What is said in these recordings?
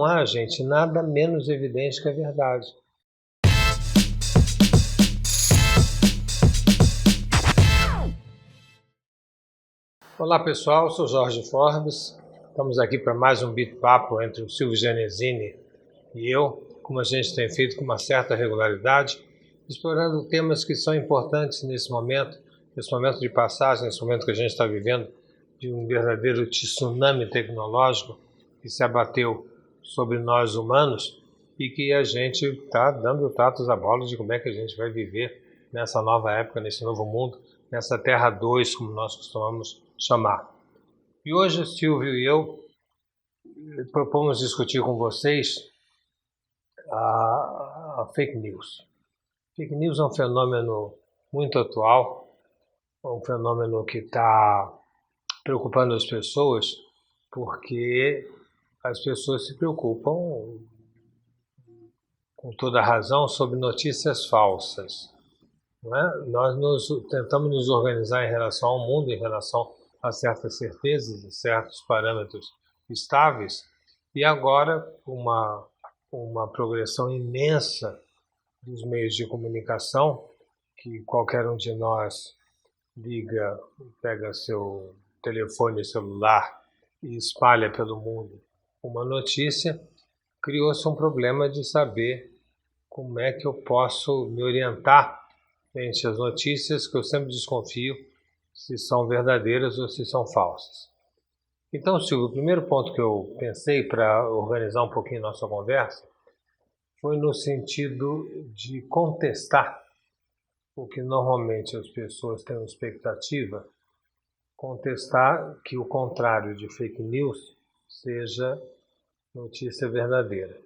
Não há, gente, nada menos evidente que a verdade. Olá pessoal, sou Jorge Forbes. Estamos aqui para mais um bate-papo entre o Silvio Genesini e eu, como a gente tem feito com uma certa regularidade, explorando temas que são importantes nesse momento de passagem, nesse momento que a gente está vivendo de um verdadeiro tsunami tecnológico que se abateu sobre nós humanos e que a gente está dando tratos a bola de como é que a gente vai viver nessa nova época, nesse novo mundo, nessa Terra 2, como nós costumamos chamar. E hoje o Silvio e eu propomos discutir com vocês a fake news. Fake news é um fenômeno muito atual, um fenômeno que está preocupando as pessoas, porque as pessoas se preocupam, com toda razão, sobre notícias falsas. Não é? Nós tentamos nos organizar em relação ao mundo, em relação a certas certezas e certos parâmetros estáveis, e agora uma progressão imensa dos meios de comunicação, que qualquer um de nós liga, pega seu telefone celular e espalha pelo mundo uma notícia, criou-se um problema de saber como é que eu posso me orientar frente às notícias que eu sempre desconfio se são verdadeiras ou se são falsas. Então, Silvio, o primeiro ponto que eu pensei para organizar um pouquinho nossa conversa foi no sentido de contestar o que normalmente as pessoas têm expectativa, contestar que o contrário de fake news seja notícia verdadeira,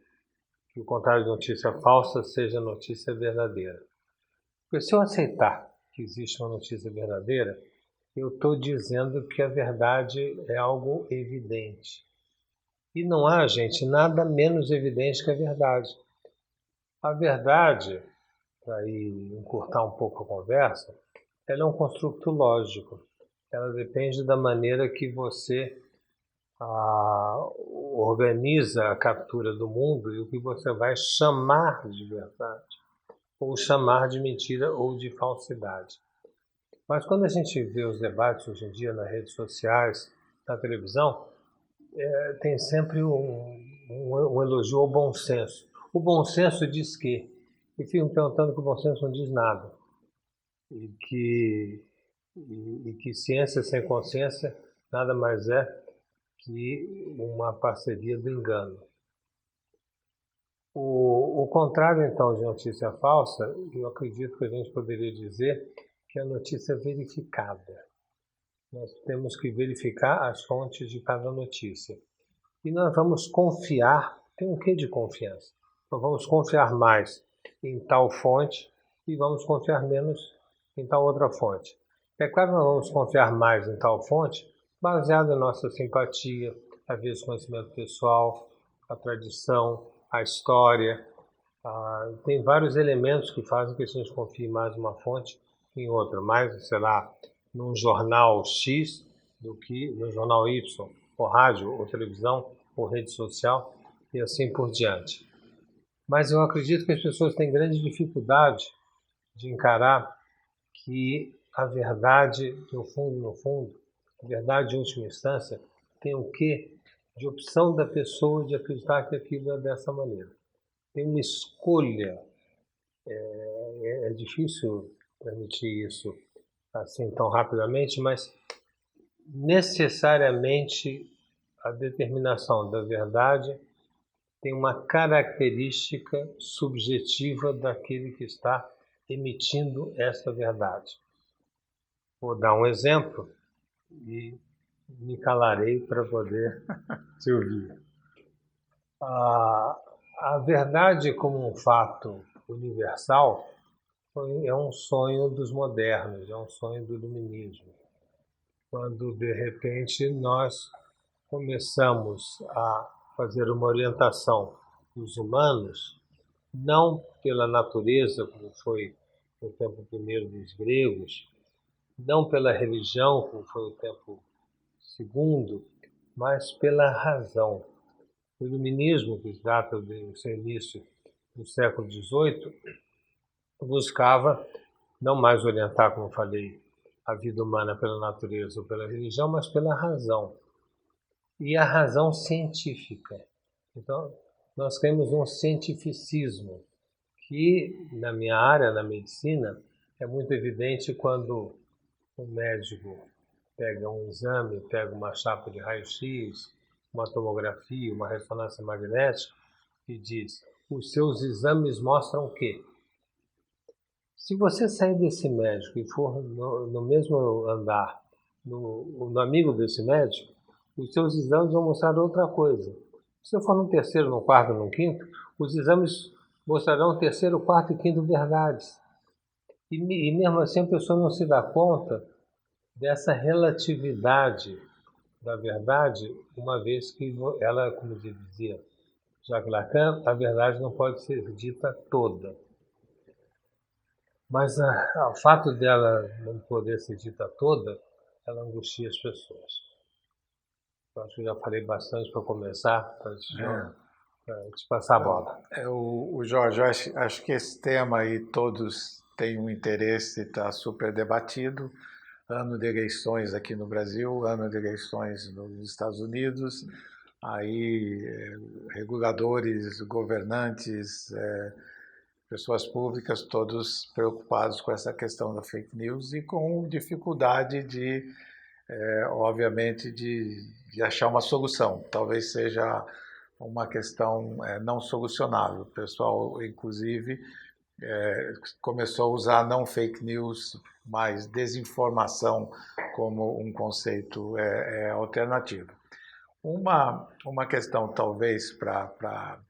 que o contrário de notícia falsa seja notícia verdadeira. Porque se eu aceitar que existe uma notícia verdadeira, eu estou dizendo que a verdade é algo evidente. E não há, gente, nada menos evidente que a verdade. A verdade, para encurtar um pouco a conversa, ela é um construto lógico. Ela depende da maneira que você organiza a captura do mundo e o que você vai chamar de verdade, ou chamar de mentira ou de falsidade. Mas quando a gente vê os debates hoje em dia nas redes sociais, na televisão, tem sempre um elogio ao bom senso. O bom senso diz que, e ficam perguntando que o bom senso não diz nada, e que ciência sem consciência nada mais é que uma parceria do engano. O contrário, então, de notícia falsa, eu acredito que a gente poderia dizer que é a notícia verificada. Nós temos que verificar as fontes de cada notícia. E nós vamos confiar, tem um quê de confiança? Nós vamos confiar mais em tal fonte e vamos confiar menos em tal outra fonte. É claro que nós vamos confiar mais em tal fonte baseado em nossa simpatia, às vezes conhecimento pessoal, a tradição, a história. Tem vários elementos que fazem que a gente confie mais numa fonte em outra, mais, sei lá, num jornal X do que no jornal Y, ou rádio, ou televisão, ou rede social, e assim por diante. Mas eu acredito que as pessoas têm grande dificuldade de encarar que a verdade, no fundo, a verdade em última instância, tem o quê de opção da pessoa de acreditar que aquilo é dessa maneira. Tem uma escolha. É difícil transmitir isso assim tão rapidamente, mas necessariamente a determinação da verdade tem uma característica subjetiva daquele que está emitindo essa verdade. Vou dar um exemplo e me calarei para poder te ouvir. A verdade como um fato universal é um sonho dos modernos, é um sonho do iluminismo. Quando, de repente, nós começamos a fazer uma orientação dos humanos, não pela natureza, como foi no tempo primeiro dos gregos, não pela religião, como foi no tempo segundo, mas pela razão. O iluminismo, que data do seu início no século XVIII, buscava não mais orientar, como falei, a vida humana pela natureza ou pela religião, mas pela razão. E a razão científica. Então, nós temos um cientificismo que, na minha área, na medicina, é muito evidente quando um médico pega um exame, pega uma chapa de raio-x, uma tomografia, uma ressonância magnética e diz: os seus exames mostram que. Se você sair desse médico e for no mesmo andar, no amigo desse médico, os seus exames vão mostrar outra coisa. Se você for no terceiro, no quarto, no quinto, os exames mostrarão terceiro, quarto e quinto verdades. E mesmo assim a pessoa não se dá conta dessa relatividade da verdade, uma vez que ela, como dizia Jacques Lacan, a verdade não pode ser dita toda. Mas o fato dela não poder ser dita toda, ela angustia as pessoas. Eu acho que já falei bastante para começar, para te passar a bola. O Jorge, eu acho que esse tema aí todos têm um interesse, está super debatido. Ano de eleições aqui no Brasil, ano de eleições nos Estados Unidos, aí reguladores, governantes, pessoas públicas, todos preocupados com essa questão da fake news e com dificuldade de, obviamente, de achar uma solução. Talvez seja uma questão não solucionável. O pessoal, inclusive, começou a usar não fake news, mas desinformação como um conceito alternativo. Uma questão, talvez, para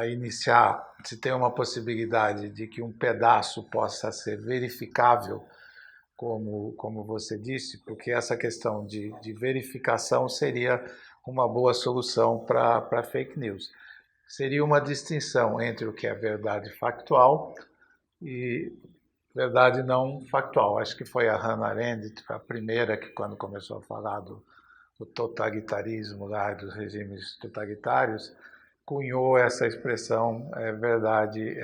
iniciar, se tem uma possibilidade de que um pedaço possa ser verificável, como você disse, porque essa questão de verificação seria uma boa solução para fake news. Seria uma distinção entre o que é verdade factual e verdade não factual. Acho que foi a Hannah Arendt, a primeira que, quando começou a falar do totalitarismo lá, dos regimes totalitários, cunhou essa expressão verdade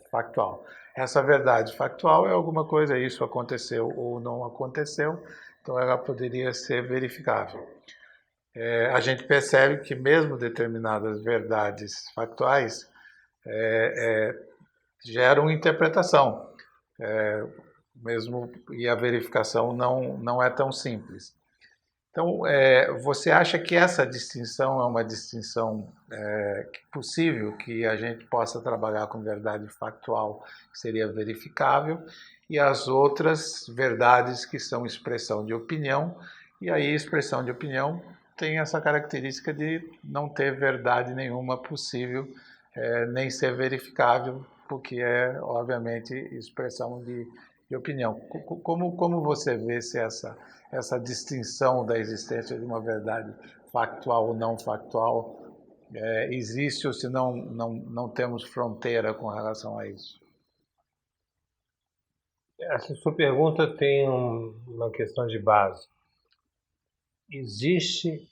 factual. Essa verdade factual é alguma coisa, isso aconteceu ou não aconteceu, então ela poderia ser verificável. A gente percebe que mesmo determinadas verdades factuais geram interpretação, mesmo, e a verificação não é tão simples. Então, você acha que essa distinção é uma distinção possível, que a gente possa trabalhar com verdade factual, que seria verificável, e as outras verdades que são expressão de opinião, e aí expressão de opinião tem essa característica de não ter verdade nenhuma possível, nem ser verificável, porque é, obviamente, expressão de opinião. Como você vê se essa distinção da existência de uma verdade factual ou não factual existe, ou se não temos fronteira com relação a isso? Essa sua pergunta tem uma questão de base. Existe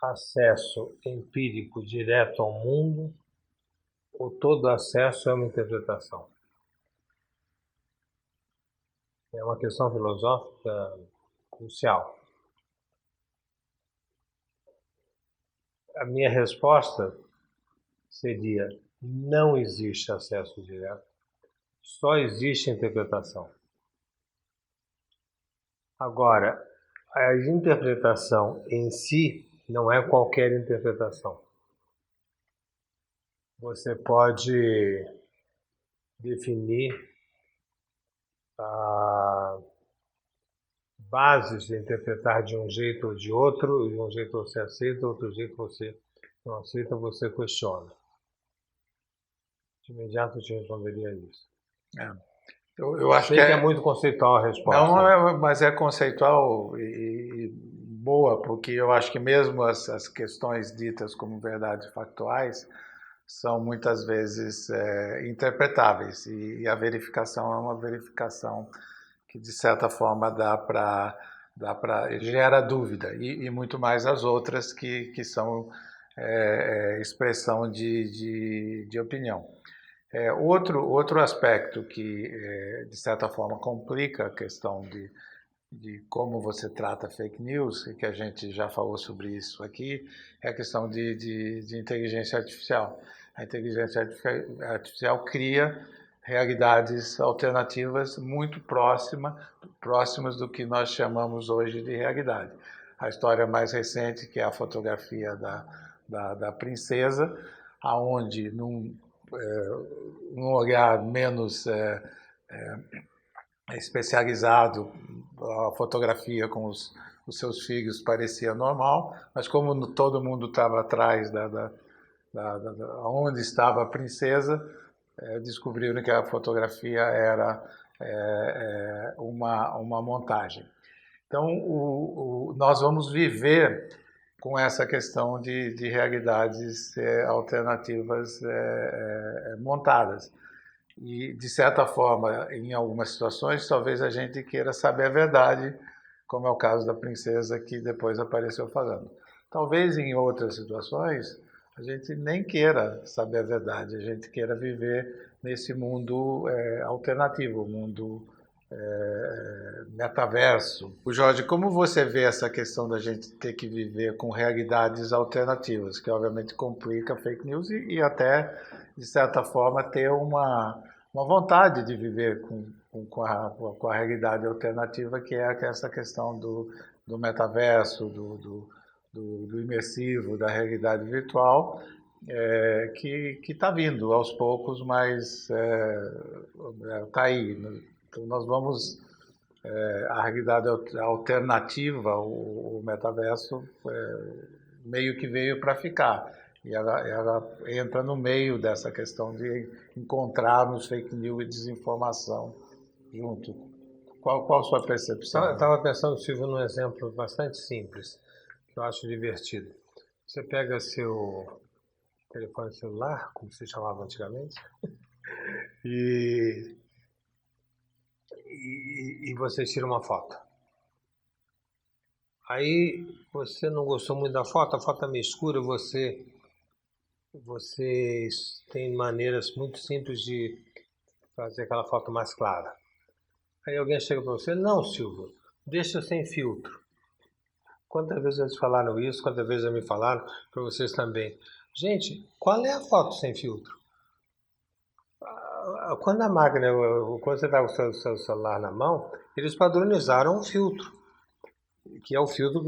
acesso empírico direto ao mundo ou todo acesso é uma interpretação? É uma questão filosófica crucial. A minha resposta seria: não existe acesso direto, só existe interpretação. Agora, a interpretação em si não é qualquer interpretação. Você pode definir bases de interpretar de um jeito ou de outro, de um jeito você aceita, outro jeito você não aceita, você questiona. De imediato eu te responderia isso. Eu acho Sei que é muito conceitual a resposta. Não, mas é conceitual e boa, porque eu acho que mesmo as questões ditas como verdades factuais são muitas vezes interpretáveis, e a verificação é uma verificação que, de certa forma, gera dúvida, e muito mais as outras que são expressão de opinião. Outro aspecto que, de certa forma, complica a questão de como você trata fake news, e que a gente já falou sobre isso aqui, é a questão de inteligência artificial. A inteligência artificial cria realidades alternativas muito próximas do que nós chamamos hoje de realidade. A história mais recente, que é a fotografia da princesa, aonde num olhar menos especializado, a fotografia com os seus filhos parecia normal, mas como todo mundo estava atrás onde estava a princesa, descobriram que a fotografia era uma montagem. Então, nós vamos viver com essa questão de realidades alternativas montadas. E, de certa forma, em algumas situações, talvez a gente queira saber a verdade, como é o caso da princesa que depois apareceu falando. Talvez em outras situações a gente nem queira saber a verdade, a gente queira viver nesse mundo alternativo, mundo metaverso. O Jorge, como você vê essa questão da gente ter que viver com realidades alternativas, que obviamente complica fake news e até, de certa forma, ter uma vontade de viver com a realidade alternativa, que é essa questão do metaverso, do imersivo, da realidade virtual, que está vindo aos poucos, mas está aí. Então, nós vamos... a realidade alternativa, o metaverso, meio que veio para ficar. E ela entra no meio dessa questão de encontrarmos fake news e desinformação junto. Qual a sua percepção? Eu estava pensando, Silvio, num exemplo bastante simples, que eu acho divertido. Você pega seu telefone celular, como se chamava antigamente, e você tira uma foto. Aí você não gostou muito da foto, a foto é meio escura, você tem maneiras muito simples de fazer aquela foto mais clara. Aí alguém chega para você, não, Silvio, deixa sem filtro. Quantas vezes eles falaram isso, quantas vezes já me falaram, para vocês também. Gente, qual é a foto sem filtro? Quando a máquina, quando você está com o seu celular na mão, eles padronizaram um filtro, que é o filtro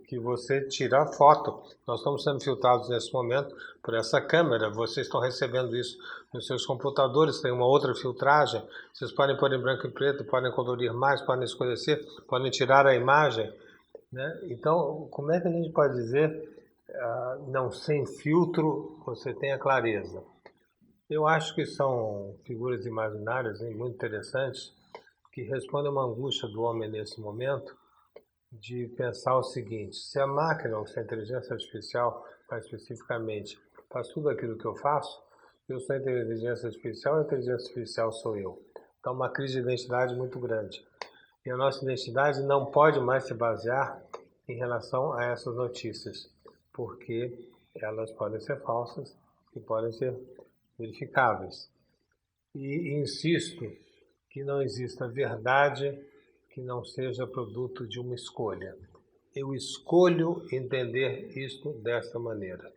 que você tira a foto. Nós estamos sendo filtrados nesse momento por essa câmera, vocês estão recebendo isso nos seus computadores, tem uma outra filtragem, vocês podem pôr em branco e preto, podem colorir mais, podem escurecer, podem tirar a imagem, né? Então, como é que a gente pode dizer, não, sem filtro você tem a clareza? Eu acho que são figuras imaginárias muito interessantes, que respondem a uma angústia do homem nesse momento, de pensar o seguinte: se a máquina, ou se a inteligência artificial, mais especificamente, faz tudo aquilo que eu faço, eu sou a inteligência artificial, a inteligência artificial sou eu. Então, uma crise de identidade muito grande. E a nossa identidade não pode mais se basear em relação a essas notícias, porque elas podem ser falsas e podem ser verificáveis. E insisto que não exista verdade que não seja produto de uma escolha. Eu escolho entender isto dessa maneira.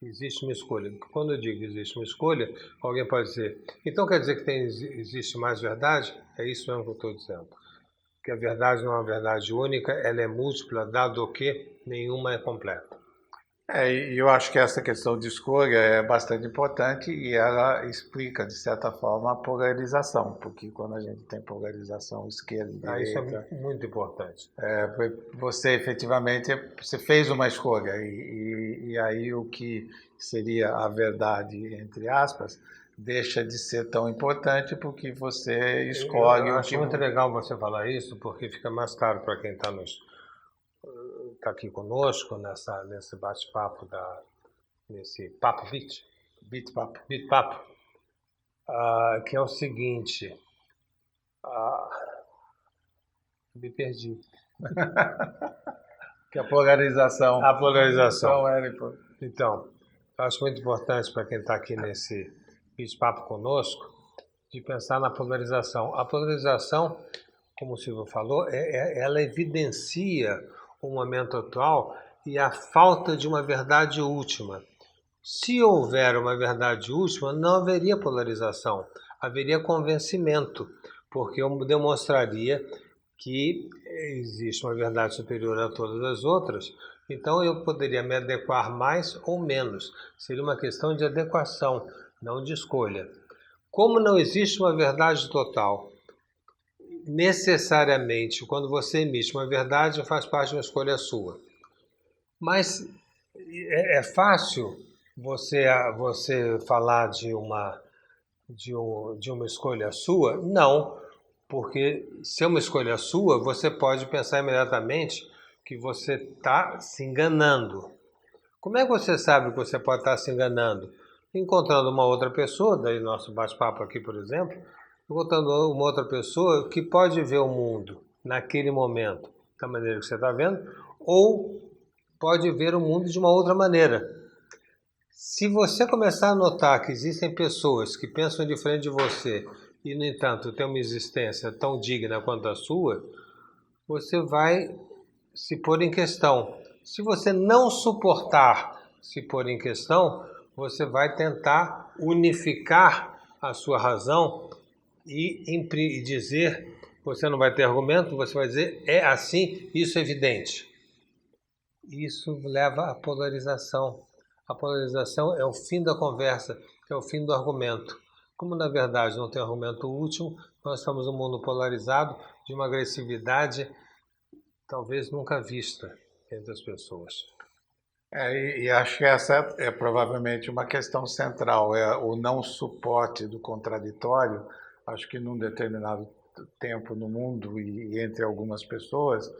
Existe uma escolha. Quando eu digo que existe uma escolha, alguém pode dizer, então quer dizer que existe mais verdade? É isso mesmo que eu estou dizendo. Que a verdade não é uma verdade única, ela é múltipla, dado que nenhuma é completa. E eu acho que essa questão de escolha é bastante importante e ela explica, de certa forma, a polarização, porque quando a gente tem polarização esquerda e direita... Isso é muito importante. Você efetivamente fez uma escolha e aí o que seria a verdade, entre aspas, deixa de ser tão importante porque você escolhe eu o acho que... muito legal você falar isso, porque fica mais claro para quem está aqui conosco nesse bate-papo, nesse Papo Vit, Bitpapo, que é o seguinte, me perdi. Que a polarização. A polarização. Então, acho muito importante para quem está aqui nesse bate-papo conosco, de pensar na polarização. A polarização, como o Silvio falou, ela evidencia o momento atual e a falta de uma verdade última. Se houver uma verdade última, não haveria polarização, haveria convencimento, porque eu demonstraria que existe uma verdade superior a todas as outras, então eu poderia me adequar mais ou menos. Seria uma questão de adequação, não de escolha. Como não existe uma verdade total, necessariamente, quando você emite uma verdade, faz parte de uma escolha sua. Mas é fácil você falar de uma escolha sua? Não, porque se é uma escolha sua, você pode pensar imediatamente que você está se enganando. Como é que você sabe que você pode estar se enganando? Encontrando uma outra pessoa, daí nosso bate-papo aqui, por exemplo, encontrando uma outra pessoa que pode ver o mundo naquele momento, da maneira que você está vendo, ou pode ver o mundo de uma outra maneira. Se você começar a notar que existem pessoas que pensam diferente de você e, no entanto, têm uma existência tão digna quanto a sua, você vai se pôr em questão. Se você não suportar se pôr em questão, você vai tentar unificar a sua razão e dizer, você não vai ter argumento, você vai dizer, é assim, isso é evidente. Isso leva à polarização. A polarização é o fim da conversa, é o fim do argumento. Como, na verdade, não tem argumento último, nós estamos num mundo polarizado de uma agressividade talvez nunca vista entre as pessoas. E acho que essa é provavelmente uma questão central, é o não suporte do contraditório. Acho que num determinado tempo no mundo e entre algumas pessoas,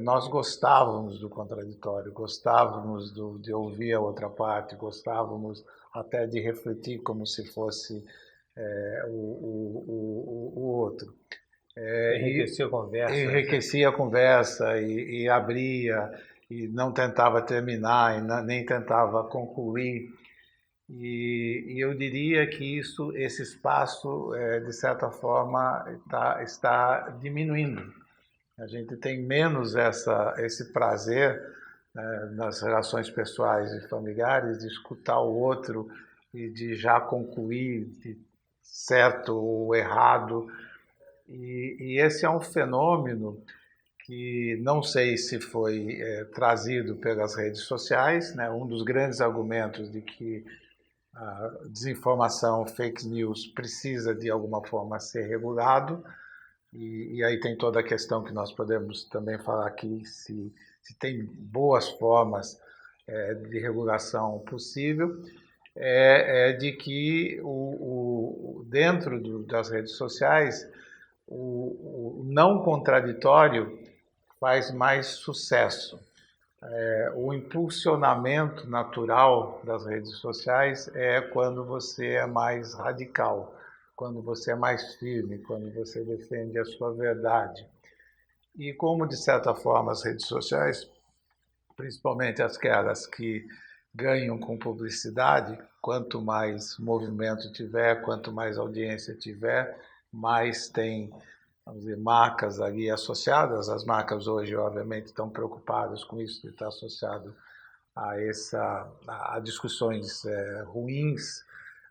nós gostávamos do contraditório, gostávamos de ouvir a outra parte, gostávamos até de refletir como se fosse o outro. Enriquecia a conversa. Enriquecia a conversa e abria, e não tentava terminar, e nem tentava concluir. E eu diria que esse espaço, de certa forma, está diminuindo. A gente tem menos esse prazer, né, nas relações pessoais e familiares, de escutar o outro e de já concluir de certo ou errado. E esse é um fenômeno que não sei se foi trazido pelas redes sociais, né? Um dos grandes argumentos de que a desinformação, fake news, precisa de alguma forma ser regulado, e aí tem toda a questão que nós podemos também falar aqui, se tem boas formas de regulação possível, de que dentro das redes sociais, o não contraditório faz mais sucesso. O impulsionamento natural das redes sociais é quando você é mais radical, quando você é mais firme, quando você defende a sua verdade. E como, de certa forma, as redes sociais, principalmente aquelas que ganham com publicidade, quanto mais movimento tiver, quanto mais audiência tiver, mais tem, vamos dizer, marcas ali associadas. As marcas hoje, obviamente, estão preocupadas com isso, que está associado a discussões ruins,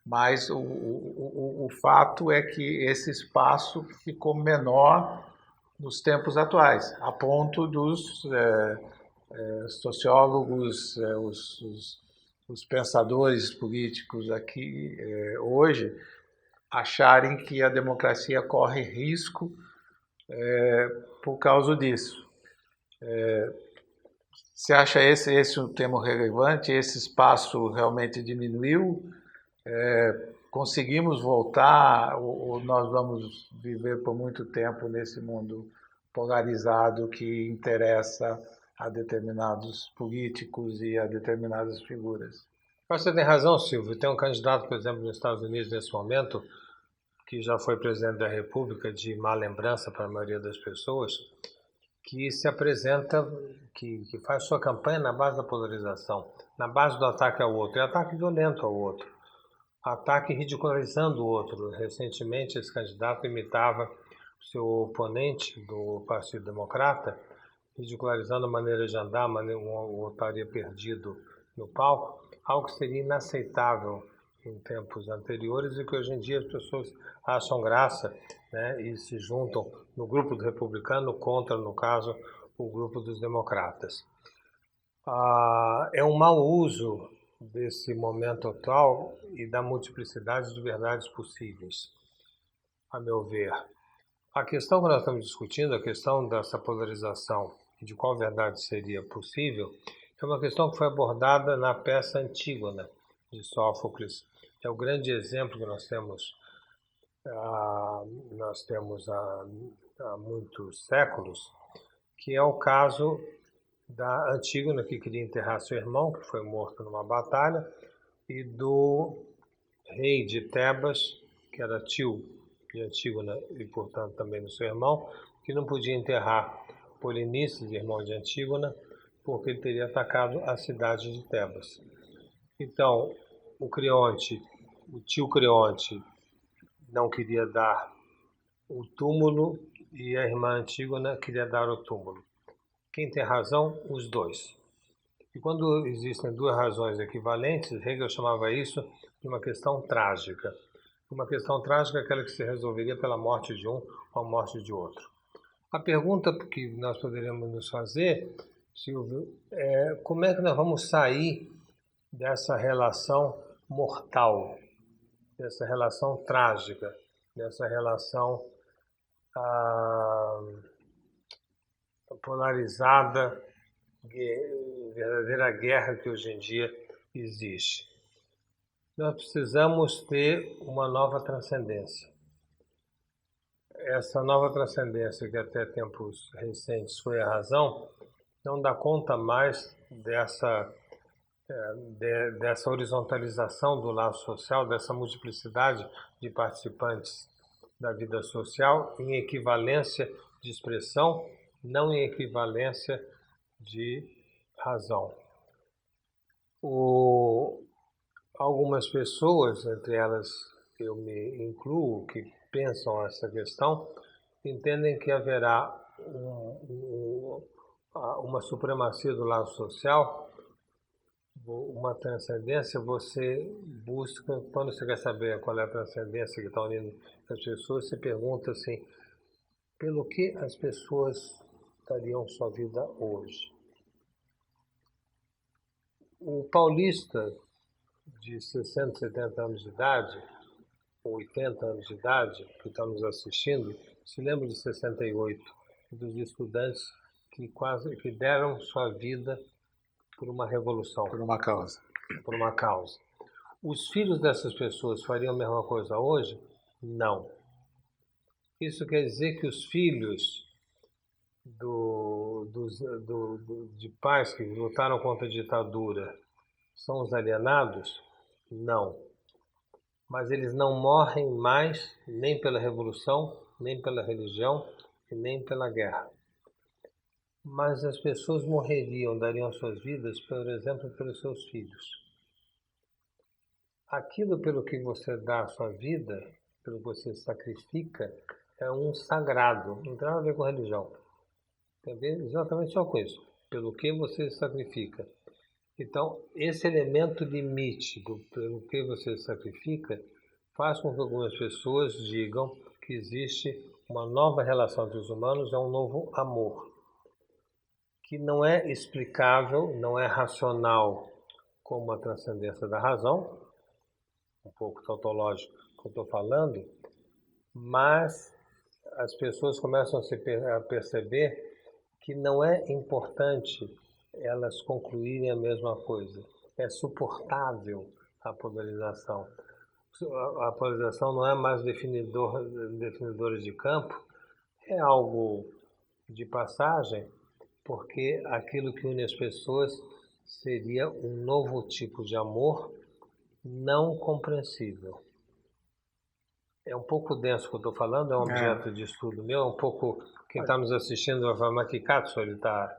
mas o fato é que esse espaço ficou menor nos tempos atuais, a ponto dos sociólogos, os pensadores políticos aqui hoje acharem que a democracia corre risco por causa disso. Você acha esse um tema relevante? Esse espaço realmente diminuiu? Conseguimos voltar ou nós vamos viver por muito tempo nesse mundo polarizado que interessa a determinados políticos e a determinadas figuras? Você tem razão, Silvio. Tem um candidato, por exemplo, nos Estados Unidos nesse momento, que já foi presidente da República, de má lembrança para a maioria das pessoas, que se apresenta, que faz sua campanha na base da polarização, na base do ataque ao outro, e ataque violento ao outro, ataque ridicularizando o outro. Recentemente, esse candidato imitava seu oponente do Partido Democrata, ridicularizando a maneira de andar, um otário perdido no palco, algo que seria inaceitável em tempos anteriores e que hoje em dia as pessoas acham graça, né, e se juntam no grupo do republicano contra, no caso, o grupo dos democratas. É um mau uso desse momento atual e da multiplicidade de verdades possíveis, a meu ver. A questão que nós estamos discutindo, a questão dessa polarização e de qual verdade seria possível, é uma questão que foi abordada na peça Antígona, de Sófocles. É o grande exemplo que nós temos há muitos séculos, que é o caso da Antígona, que queria enterrar seu irmão, que foi morto numa batalha, e do rei de Tebas, que era tio de Antígona e, portanto, também do seu irmão, que não podia enterrar Polinices, irmão de Antígona, porque ele teria atacado a cidade de Tebas. Então, o tio Creonte, não queria dar o túmulo e a irmã Antígona queria dar o túmulo. Quem tem razão? Os dois. E quando existem duas razões equivalentes, Hegel chamava isso de uma questão trágica. Uma questão trágica é aquela que se resolveria pela morte de um ou a morte de outro. A pergunta que nós poderíamos nos fazer, Silvio, é como é que nós vamos sair dessa relação mortal, dessa relação trágica, dessa relação polarizada, verdadeira guerra que hoje em dia existe. Nós precisamos ter uma nova transcendência. Essa nova transcendência, que até tempos recentes foi a razão, não dá conta mais dessa horizontalização do laço social, dessa multiplicidade de participantes da vida social em equivalência de expressão, não em equivalência de razão. Algumas pessoas, entre elas eu me incluo, que pensam essa questão, entendem que haverá uma supremacia do lado social, uma transcendência. Você busca, quando você quer saber qual é a transcendência que está unindo as pessoas, você pergunta assim, pelo que as pessoas dariam sua vida hoje? O paulista de 60, 70 anos de idade, ou 80 anos de idade, que está nos assistindo, se lembra de 68, dos estudantes que deram sua vida por uma revolução. Por uma causa. Por uma causa. Os filhos dessas pessoas fariam a mesma coisa hoje? Não. Isso quer dizer que os filhos de pais que lutaram contra a ditadura são os alienados? Não. Mas eles não morrem mais nem pela revolução, nem pela religião e nem pela guerra. Mas as pessoas morreriam, dariam suas vidas, por exemplo, pelos seus filhos. Aquilo pelo que você dá a sua vida, pelo que você sacrifica, é um sagrado, não tem nada a ver com religião. Tem a ver exatamente só com isso, pelo que você sacrifica. Então, esse elemento limite pelo que você sacrifica faz com que algumas pessoas digam que existe uma nova relação entre os humanos, é um novo amor, que não é explicável, não é racional como a transcendência da razão, um pouco tautológico que eu estou falando, mas as pessoas começam a perceber que não é importante elas concluírem a mesma coisa. É suportável a polarização. A polarização não é mais definidora de campo, é algo de passagem, porque aquilo que une as pessoas seria um novo tipo de amor não compreensível. É um pouco denso o que eu estou falando, é um objeto de estudo meu, é um pouco... Quem está nos assistindo vai falar, mas que Katsu ele está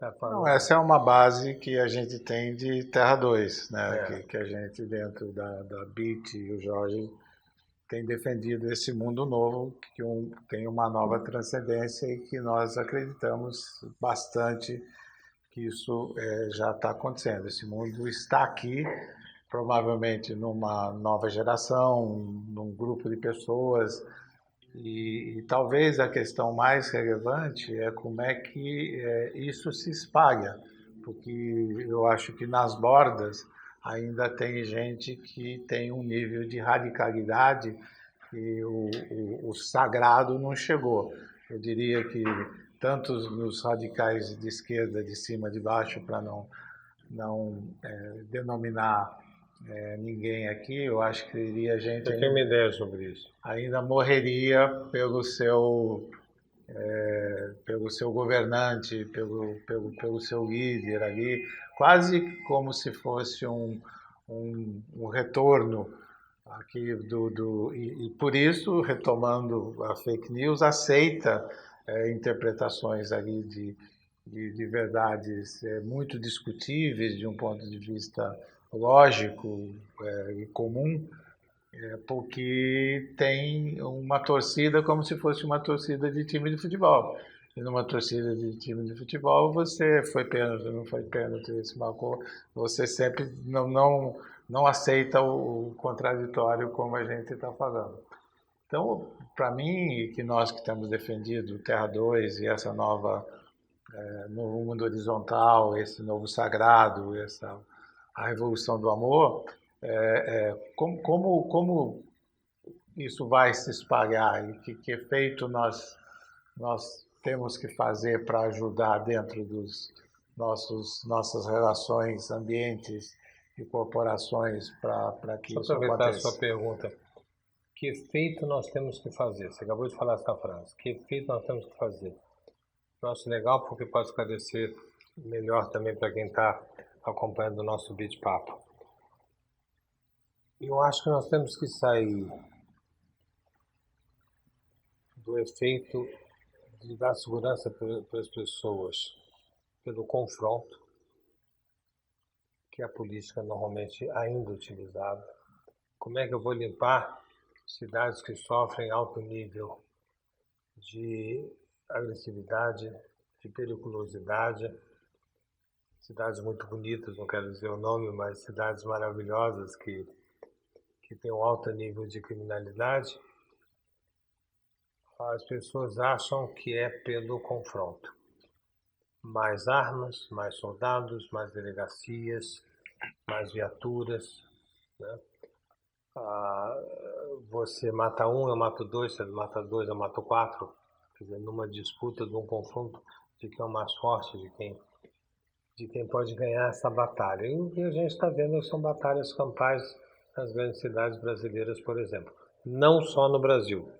Não, falando? essa é uma base que a gente tem de Terra 2, né? É. Que a gente, dentro da BIT e o Jorge, tem defendido esse mundo novo, que tem uma nova transcendência e que nós acreditamos bastante que isso já está acontecendo. Esse mundo está aqui, provavelmente numa nova geração, num grupo de pessoas, e talvez a questão mais relevante é como é que isso se espalha, porque eu acho que nas bordas ainda tem gente que tem um nível de radicalidade e o sagrado não chegou. Eu diria que tanto nos radicais de esquerda, de cima, de baixo, para não denominar ninguém aqui, eu acho que teria gente Eu tenho uma ideia sobre isso. ainda morreria pelo seu governante, pelo seu líder ali, quase como se fosse um retorno aqui e por isso, retomando a fake news, aceita interpretações ali de verdades muito discutíveis de um ponto de vista lógico e comum, porque tem uma torcida como se fosse uma torcida de time de futebol. E numa torcida de time de futebol, você foi pênalti, não foi pênalti, se marcou, você sempre não aceita o contraditório como a gente está falando. Então, para mim, que nós que temos defendido o Terra 2 e essa nova novo mundo horizontal, esse novo sagrado, a revolução do amor, como isso vai se espalhar e que efeito nós temos que fazer para ajudar dentro dos nossas relações, ambientes e corporações para que Deixa eu isso aproveitar a sua aconteça. pergunta. Que efeito nós temos que fazer? Você acabou de falar essa frase. Que efeito nós temos que fazer? Eu acho legal porque pode esclarecer melhor também para quem está acompanhando o nosso Beat Papo. Eu acho que nós temos que sair do efeito de dar segurança para as pessoas pelo confronto, que é a política normalmente ainda utilizada. Como é que eu vou limpar cidades que sofrem alto nível de agressividade, de periculosidade, cidades muito bonitas, não quero dizer o nome, mas cidades maravilhosas que têm um alto nível de criminalidade? As pessoas acham que é pelo confronto. Mais armas, mais soldados, mais delegacias, mais viaturas, né? Você mata um, eu mato dois, você mata dois, eu mato quatro. Quer dizer, numa disputa, de um confronto de quem é o mais forte, de quem pode ganhar essa batalha. E o que a gente está vendo são batalhas campais nas grandes cidades brasileiras, por exemplo. Não só no Brasil,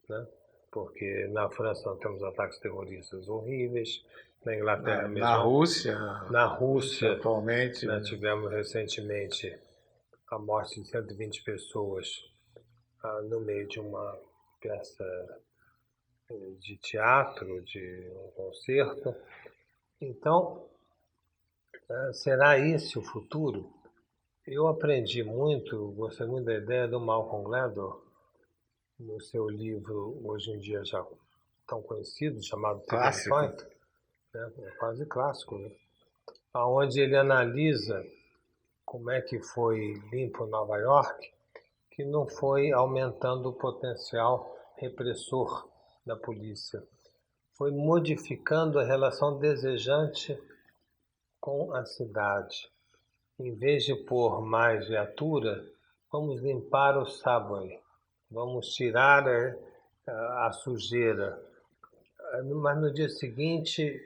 né? Porque na França nós temos ataques terroristas horríveis, na Inglaterra Na mesmo, Rússia, na Rússia, atualmente, né, tivemos recentemente a morte de 120 pessoas no meio de uma peça de teatro, de um concerto. Então, será esse o futuro? Eu aprendi muito, gostei muito da ideia do Malcolm Gladwell, no seu livro, hoje em dia já tão conhecido, chamado Tipping clássico. Point, né? É quase clássico, né? Onde ele analisa como é que foi limpo Nova York, que não foi aumentando o potencial repressor da polícia, foi modificando a relação desejante com a cidade. Em vez de pôr mais viatura, vamos limpar o subway, vamos tirar a sujeira, mas no dia seguinte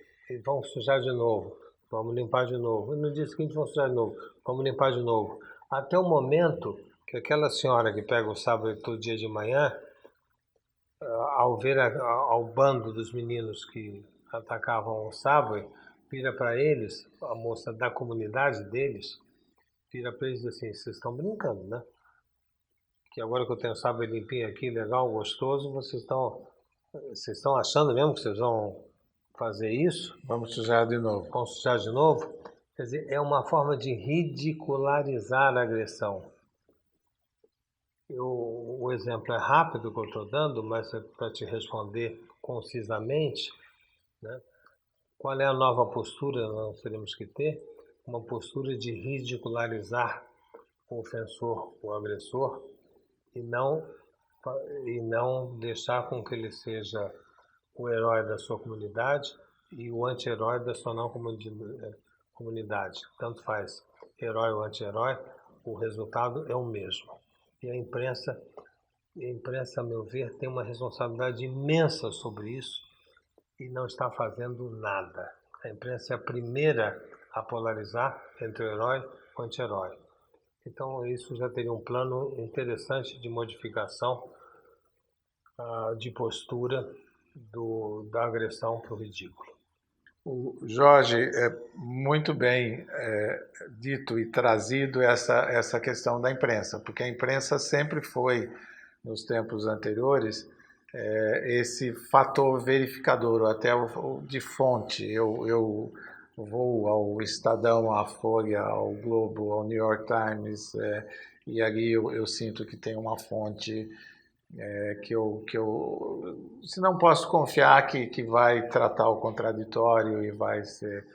vão sujar de novo, vamos limpar de novo, e no dia seguinte vão sujar de novo, vamos limpar de novo. Até o momento que aquela senhora que pega o sábado todo dia de manhã, ao ver ao bando dos meninos que atacavam o sábado, vira para eles, a moça da comunidade deles, vira para eles assim, vocês estão brincando, né? que agora que eu tenho sábio limpinho aqui, legal, gostoso, vocês estão achando mesmo que vocês vão fazer isso? Vamos sujar de novo. Vão sujar de novo? Quer dizer, é uma forma de ridicularizar a agressão. O exemplo é rápido que eu estou dando, mas é para te responder concisamente, né? Qual é a nova postura que nós teremos que ter? Uma postura de ridicularizar o ofensor, o agressor, e não deixar com que ele seja o herói da sua comunidade e o anti-herói da sua não comunidade. Tanto faz herói ou anti-herói, o resultado é o mesmo. E a imprensa, a meu ver, tem uma responsabilidade imensa sobre isso e não está fazendo nada. A imprensa é a primeira a polarizar entre o herói e o anti-herói. Então, isso já teria um plano interessante de modificação de postura da agressão para o ridículo. O Jorge, muito bem dito e trazido essa questão da imprensa, porque a imprensa sempre foi, nos tempos anteriores, esse fator verificador, ou até o de fonte. Eu vou ao Estadão, à Folha, ao Globo, ao New York Times, e ali eu sinto que tem uma fonte que eu se não posso confiar que vai tratar o contraditório e vai ser...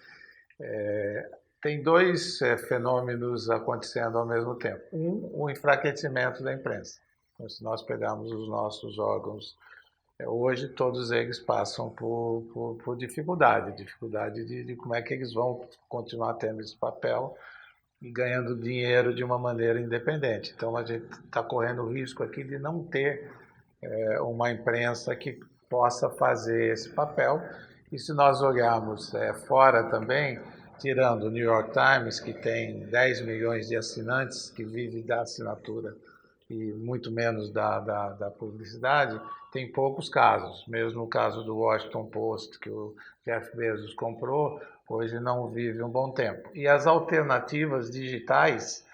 tem dois fenômenos acontecendo ao mesmo tempo. O enfraquecimento da imprensa. Então, se nós pegarmos os nossos órgãos, hoje todos eles passam por dificuldade de como é que eles vão continuar tendo esse papel e ganhando dinheiro de uma maneira independente. Então, a gente está correndo o risco aqui de não ter uma imprensa que possa fazer esse papel. E se nós olharmos fora também, tirando o New York Times, que tem 10 milhões de assinantes, que vive da assinatura e muito menos da publicidade, tem poucos casos. Mesmo o caso do Washington Post, que o Jeff Bezos comprou, hoje não vive um bom tempo. E as alternativas digitais,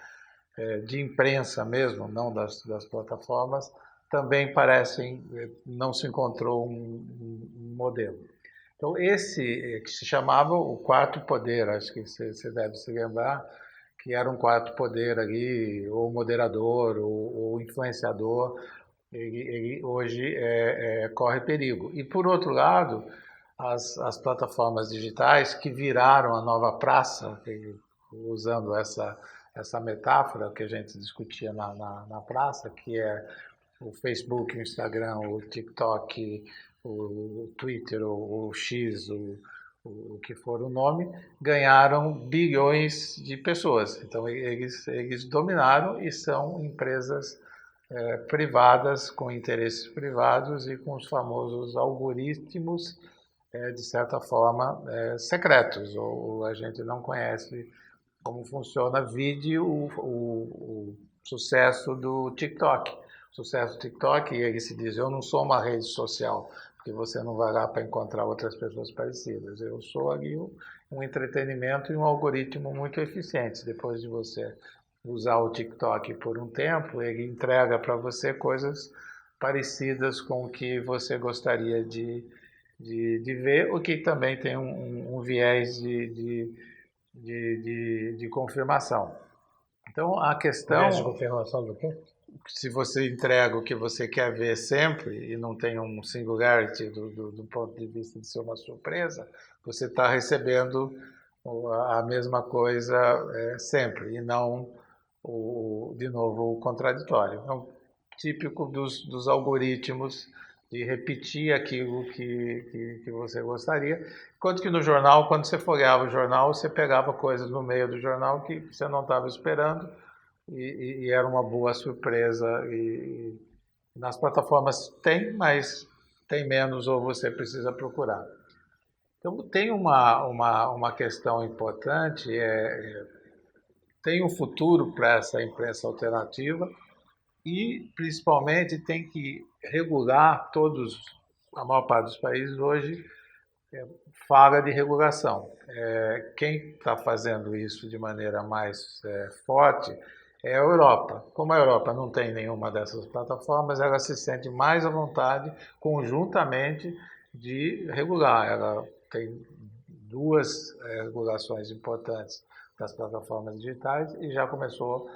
de imprensa mesmo, não das plataformas, também parecem, não se encontrou um modelo. Então, esse que se chamava o quarto poder, acho que você deve se lembrar, que era um quarto poder ali, ou moderador, ou influenciador, ele hoje corre perigo. E, por outro lado, as plataformas digitais que viraram a nova praça, usando essa metáfora que a gente discutia na praça, que é o Facebook, o Instagram, o TikTok, o Twitter, o X, o que for o nome, ganharam bilhões de pessoas. Então, eles dominaram e são empresas privadas, com interesses privados e com os famosos algoritmos, de certa forma, secretos, ou a gente não conhece como funciona. Vide o sucesso do TikTok. O sucesso do TikTok, e ele se diz, eu não sou uma rede social, porque você não vai lá para encontrar outras pessoas parecidas. Eu sou ali um entretenimento e um algoritmo muito eficiente. Depois de você usar o TikTok por um tempo, ele entrega para você coisas parecidas com o que você gostaria de ver, o que também tem um viés de confirmação. Então, a questão... Viés de confirmação do quê? Se você entrega o que você quer ver sempre e não tem um singularity do ponto de vista de ser uma surpresa, você está recebendo a mesma coisa sempre e não, de novo, o contraditório. É um típico dos algoritmos de repetir aquilo que você gostaria. Enquanto que no jornal, quando você folheava o jornal, você pegava coisas no meio do jornal que você não estava esperando, e era uma boa surpresa. E nas plataformas tem, mas tem menos, ou você precisa procurar. Então, tem uma questão importante, tem um futuro para essa imprensa alternativa e, principalmente, tem que regular a maior parte dos países hoje fala de regulação. Quem está fazendo isso de maneira mais forte é a Europa. Como a Europa não tem nenhuma dessas plataformas, ela se sente mais à vontade conjuntamente de regular. Ela tem duas regulações importantes das plataformas digitais e já começou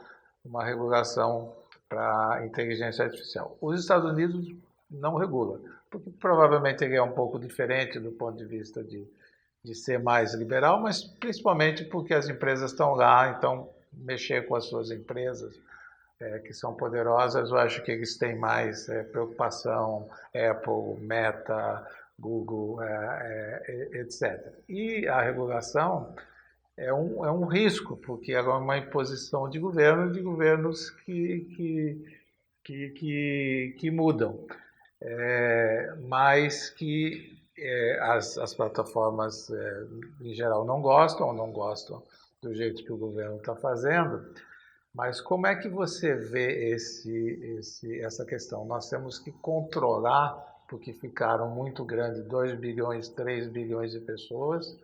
uma regulação para a inteligência artificial. Os Estados Unidos não regula, porque provavelmente ele é um pouco diferente do ponto de vista de ser mais liberal, mas principalmente porque as empresas estão lá, então mexer com as suas empresas que são poderosas, eu acho que eles têm mais preocupação, Apple, Meta, Google, etc. E a regulação é um risco, porque é uma imposição de governo, de governos que mudam, mas que as plataformas em geral não gostam, ou não gostam do jeito que o governo está fazendo. Mas como é que você vê essa questão? Nós temos que controlar, porque ficaram muito grandes, 2 bilhões, 3 bilhões de pessoas,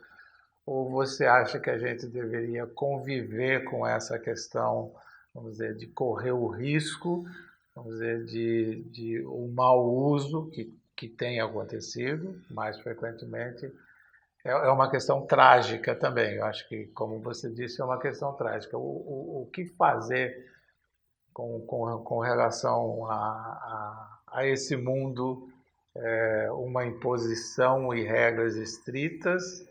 ou você acha que a gente deveria conviver com essa questão, vamos dizer, de correr o risco, vamos dizer, de um mau uso que tem acontecido mais frequentemente? É uma questão trágica também. Eu acho que, como você disse, é uma questão trágica. O que fazer com relação a esse mundo, uma imposição e regras estritas,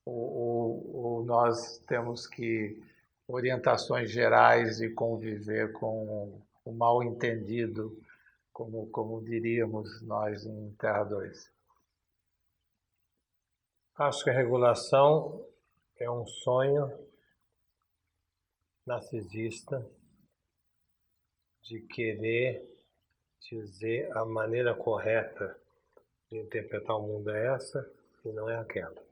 ou nós temos que orientações gerais e conviver com o mal entendido, como diríamos nós em Terra 2? Acho que a regulação é um sonho narcisista de querer dizer a maneira correta de interpretar o mundo é essa e não é aquela.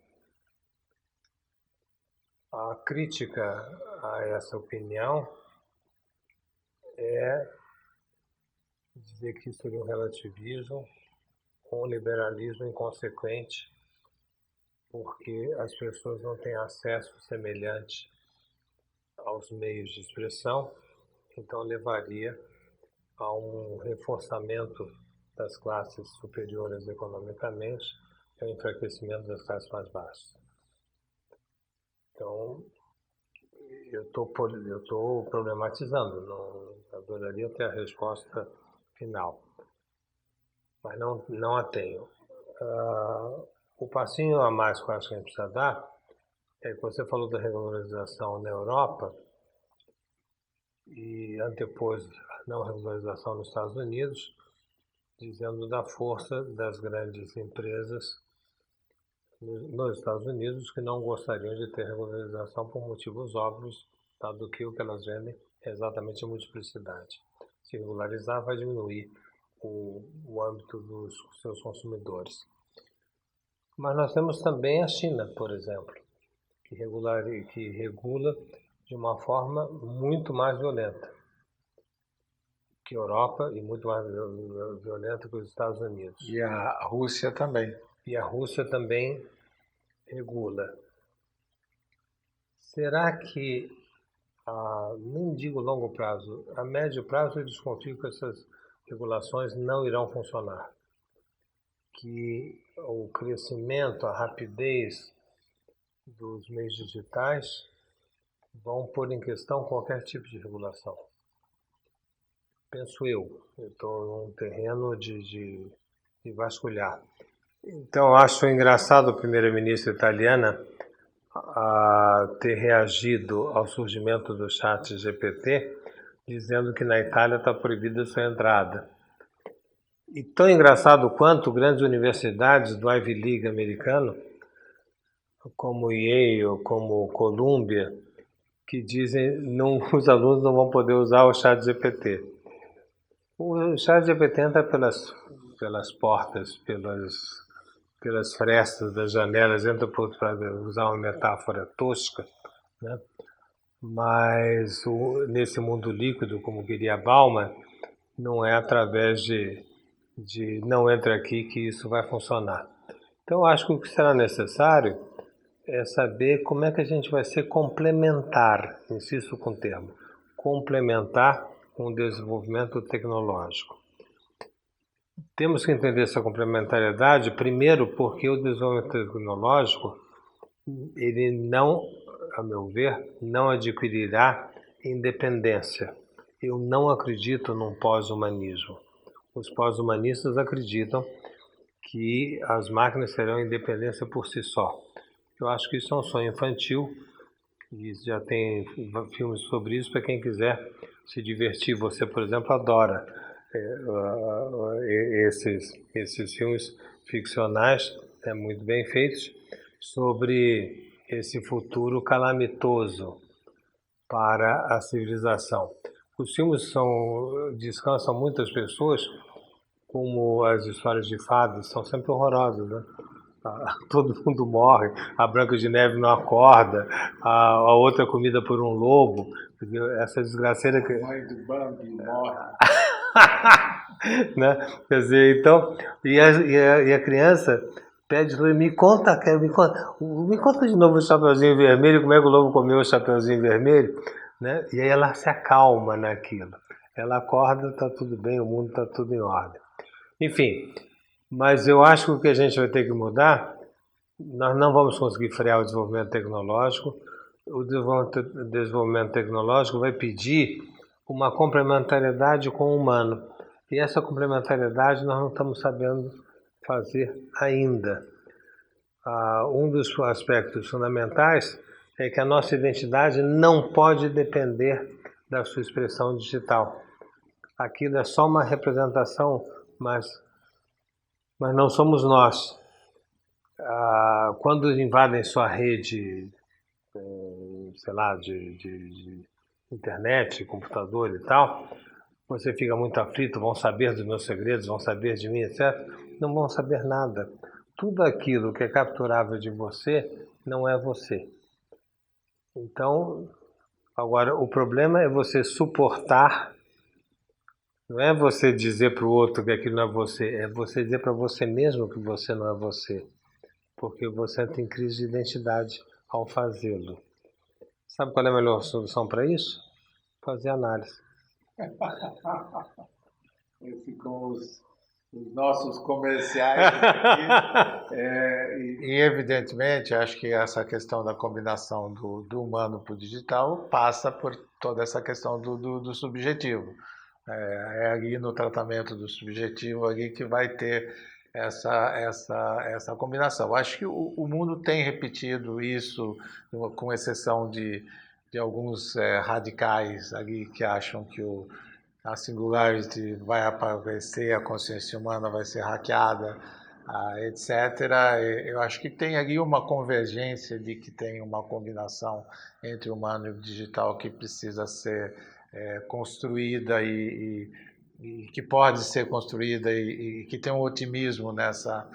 A crítica a essa opinião é dizer que isso seria um relativismo, um liberalismo inconsequente, porque as pessoas não têm acesso semelhante aos meios de expressão, então levaria a um reforçamento das classes superiores economicamente e ao enfraquecimento das classes mais baixas. Então, eu estou problematizando, não adoraria ter a resposta final, mas não a tenho. O passinho a mais que eu acho que a gente precisa dar é que você falou da regularização na Europa e antepôs a não regularização nos Estados Unidos, dizendo da força das grandes empresas nos Estados Unidos que não gostariam de ter regularização por motivos óbvios, dado que o que elas vendem é exatamente a multiplicidade. Se regularizar vai diminuir o âmbito dos seus consumidores. Mas nós temos também a China, por exemplo, que regula de uma forma muito mais violenta que a Europa e muito mais violenta que os Estados Unidos. E a Rússia também. E a Rússia também regula. Será que, nem digo longo prazo, a médio prazo eu desconfio que essas regulações não irão funcionar? Que o crescimento, a rapidez dos meios digitais vão pôr em questão qualquer tipo de regulação. Penso eu estou num terreno de vasculhar. Então, acho engraçado a primeira-ministra italiana ter reagido ao surgimento do chat GPT, dizendo que na Itália está proibida a sua entrada. E tão engraçado quanto grandes universidades do Ivy League americano, como Yale, como Columbia, que dizem que os alunos não vão poder usar o chat GPT. O chat GPT entra pelas portas, pelas frestas das janelas, entra para usar uma metáfora tosca, né? Mas nesse mundo líquido, como diria Bauman, não é através de não entra aqui que isso vai funcionar. Então, acho que o que será necessário é saber como é que a gente vai ser complementar, insisto com o termo, complementar com o desenvolvimento tecnológico. Temos que entender essa complementariedade, primeiro, porque o desenvolvimento tecnológico, ele não, a meu ver, não adquirirá independência. Eu não acredito num pós-humanismo. Os pós-humanistas acreditam que as máquinas terão independência por si só. Eu acho que isso é um sonho infantil, e já tem filmes sobre isso para quem quiser se divertir. Você, por exemplo, adora esses filmes ficcionais, muito bem feitos, sobre esse futuro calamitoso para a civilização. Os filmes descansam muitas pessoas, como as histórias de fadas, são sempre horrorosas, né? Todo mundo morre, a Branca de Neve não acorda, a outra é comida por um lobo, essa desgraceira que... A mãe do Bambi morre. Né? Quer dizer, então, e a criança pede, me conta de novo o Chapeuzinho Vermelho, como é que o lobo comeu o Chapeuzinho Vermelho, né? E aí ela se acalma naquilo, ela acorda, está tudo bem, o mundo está tudo em ordem. Enfim, mas eu acho que o que a gente vai ter que mudar, nós não vamos conseguir frear o desenvolvimento tecnológico. O desenvolvimento tecnológico vai pedir uma complementariedade com o humano. E essa complementariedade nós não estamos sabendo fazer ainda. Um dos aspectos fundamentais é que a nossa identidade não pode depender da sua expressão digital. Aquilo é só uma representação, mas não somos nós. Quando invadem sua rede, sei lá, de internet, computador e tal, você fica muito aflito, vão saber dos meus segredos, vão saber de mim, etc. Não vão saber nada. Tudo aquilo que é capturável de você não é você. Então, agora, o problema é você suportar. Não é você dizer para o outro que aquilo não é você, é você dizer para você mesmo que você não é você. Porque você entra em crise de identidade ao fazê-lo. Sabe qual é a melhor solução para isso? Fazer análise. Esse com os nossos comerciais aqui. E evidentemente, acho que essa questão da combinação do humano para o digital passa por toda essa questão do subjetivo. É ali no tratamento do subjetivo ali que vai ter essa combinação. Acho que o mundo tem repetido isso, com exceção de alguns radicais ali que acham que a singularity vai aparecer, a consciência humana vai ser hackeada, etc. Eu acho que tem ali uma convergência de que tem uma combinação entre o humano e o digital que precisa ser construída e que pode ser construída e que tem um otimismo nessa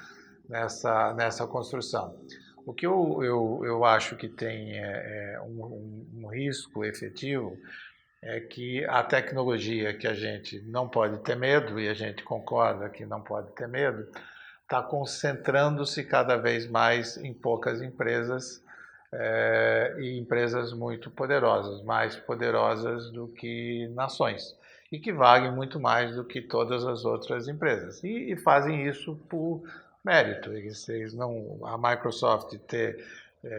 construção. O que eu acho que tem um risco efetivo é que a tecnologia, que a gente não pode ter medo, e a gente concorda que não pode ter medo, está concentrando-se cada vez mais em poucas empresas, e empresas muito poderosas, mais poderosas do que nações, e que valem muito mais do que todas as outras empresas. E fazem isso por mérito. A Microsoft ter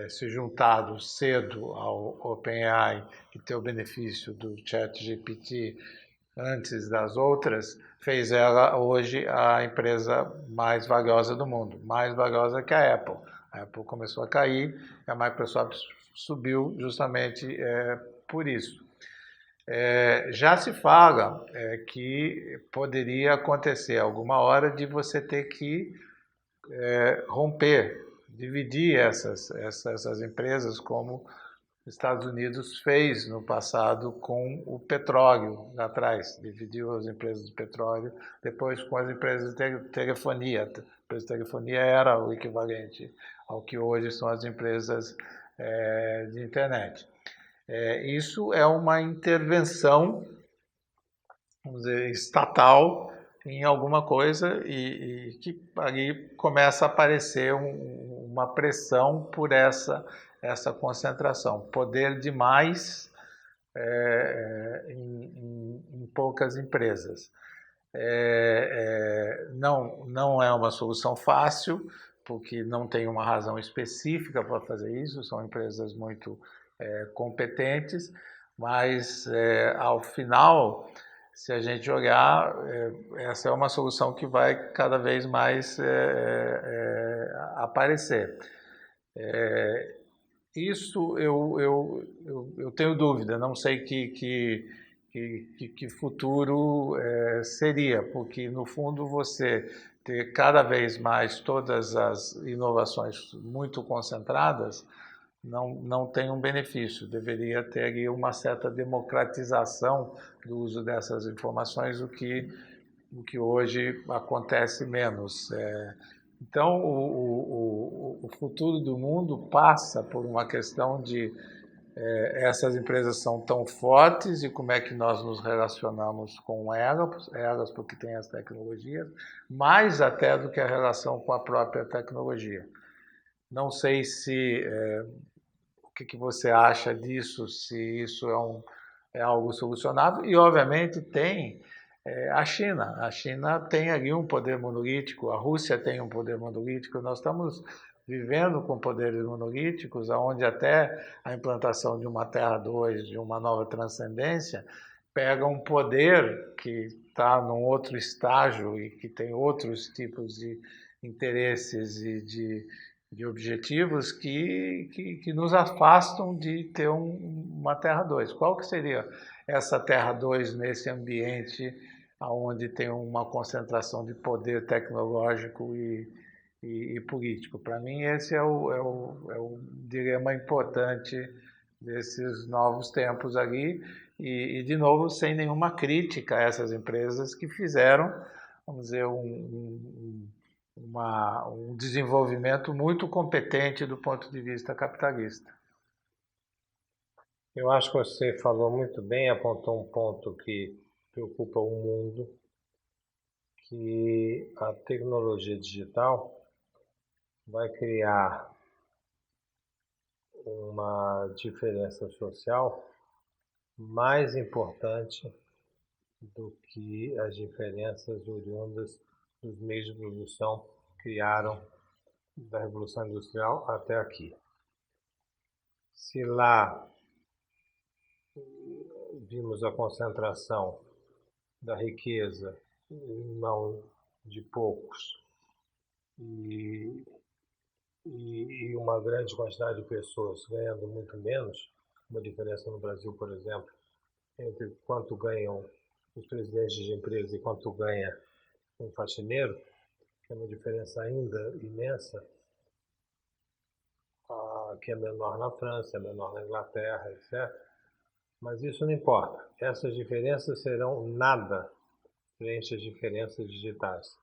se juntado cedo ao OpenAI e ter o benefício do ChatGPT antes das outras, fez ela hoje a empresa mais valiosa do mundo, mais valiosa que a Apple. A Apple começou a cair, a Microsoft subiu justamente por isso. Já se fala que poderia acontecer alguma hora de você ter que romper, dividir essas empresas, como os Estados Unidos fez no passado com o petróleo lá atrás, dividiu as empresas de petróleo, depois com as empresas de telefonia. A empresa de telefonia era o equivalente ao que hoje são as empresas de internet. Isso é uma intervenção, vamos dizer, estatal em alguma coisa e que ali começa a aparecer uma pressão por essa concentração. Poder demais em poucas empresas. Não é uma solução fácil, porque não tem uma razão específica para fazer isso, são empresas muito competentes, mas ao final, se a gente olhar, essa é uma solução que vai cada vez mais aparecer. Isso eu tenho dúvida, não sei que futuro seria, porque no fundo você ter cada vez mais todas as inovações muito concentradas não tem um benefício, deveria ter ali uma certa democratização do uso dessas informações, o que hoje acontece menos. Então, o futuro do mundo passa por uma questão de essas empresas são tão fortes e como é que nós nos relacionamos com elas porque têm as tecnologias, mais até do que a relação com a própria tecnologia. Não sei se o que você acha disso, se isso é algo solucionável, e obviamente tem a China. A China tem ali um poder monolítico, a Rússia tem um poder monolítico, nós estamos vivendo com poderes monolíticos, onde até a implantação de uma Terra 2, de uma nova transcendência, pega um poder que está num outro estágio e que tem outros tipos de interesses e de objetivos que nos afastam de ter uma Terra 2. Qual que seria essa Terra 2 nesse ambiente onde tem uma concentração de poder tecnológico e político? Para mim, esse é o dilema importante desses novos tempos ali, de novo, sem nenhuma crítica a essas empresas que fizeram, vamos dizer, um desenvolvimento muito competente do ponto de vista capitalista. Eu acho que você falou muito bem, apontou um ponto que preocupa o mundo, que a tecnologia digital vai criar uma diferença social mais importante do que as diferenças oriundas dos meios de produção que criaram da Revolução Industrial até aqui. Se lá vimos a concentração da riqueza em mão de poucos e uma grande quantidade de pessoas ganhando muito menos, uma diferença no Brasil, por exemplo, entre quanto ganham os presidentes de empresa e quanto ganha um faxineiro, que é uma diferença ainda imensa, que é menor na França, é menor na Inglaterra, etc. Mas isso não importa. Essas diferenças serão nada frente às diferenças digitais.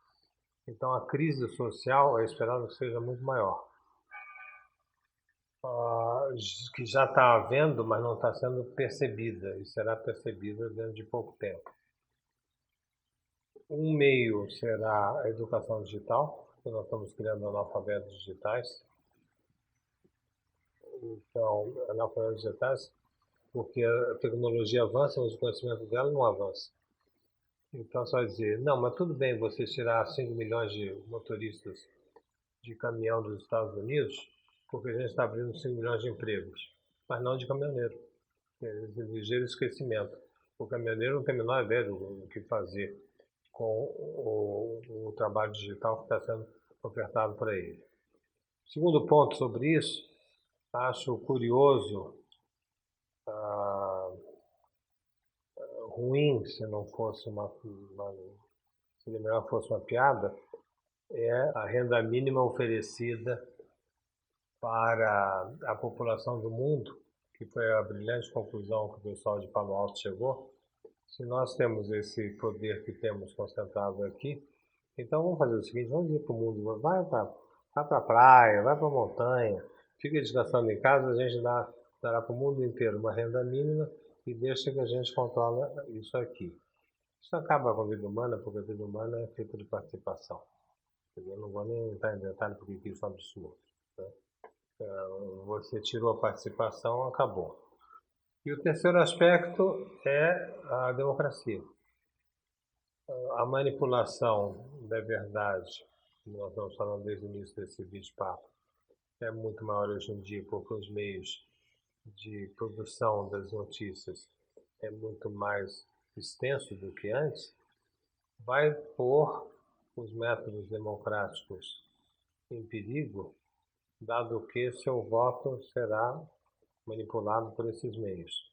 Então a crise social é esperado que seja muito maior. Que já está havendo, mas não está sendo percebida, e será percebida dentro de pouco tempo. Um meio será a educação digital, porque nós estamos criando analfabetos digitais. Então, analfabetos digitais, porque a tecnologia avança, mas o conhecimento dela não avança. Então, você vai dizer, não, mas tudo bem você tirar 5 milhões de motoristas de caminhão dos Estados Unidos, porque a gente está abrindo 5 milhões de empregos, mas não de caminhoneiro. Eles ligeiro esquecimento. O caminhoneiro não tem a menor ideia do que fazer com o trabalho digital que está sendo ofertado para ele. Segundo ponto sobre isso, acho curioso, ruim, se não fosse seria melhor fosse uma piada, é a renda mínima oferecida para a população do mundo, que foi a brilhante conclusão que o pessoal de Palo Alto chegou. Se nós temos esse poder que temos concentrado aqui, então vamos fazer o seguinte, vamos ir para o mundo, vai para a praia, vai para a montanha, fica descansando em casa, a gente dará para o mundo inteiro uma renda mínima e deixa que a gente controla isso aqui. Isso acaba com a vida humana, porque a vida humana é feita de participação. Eu não vou nem entrar em detalhe porque isso é um absurdo. Né? Você tirou a participação, acabou. E o terceiro aspecto é a democracia. A manipulação da verdade, nós estamos falando desde o início desse vídeo-papo, é muito maior hoje em dia, porque os meios de produção das notícias é muito mais extenso do que antes, vai pôr os métodos democráticos em perigo, dado que seu voto será manipulado por esses meios.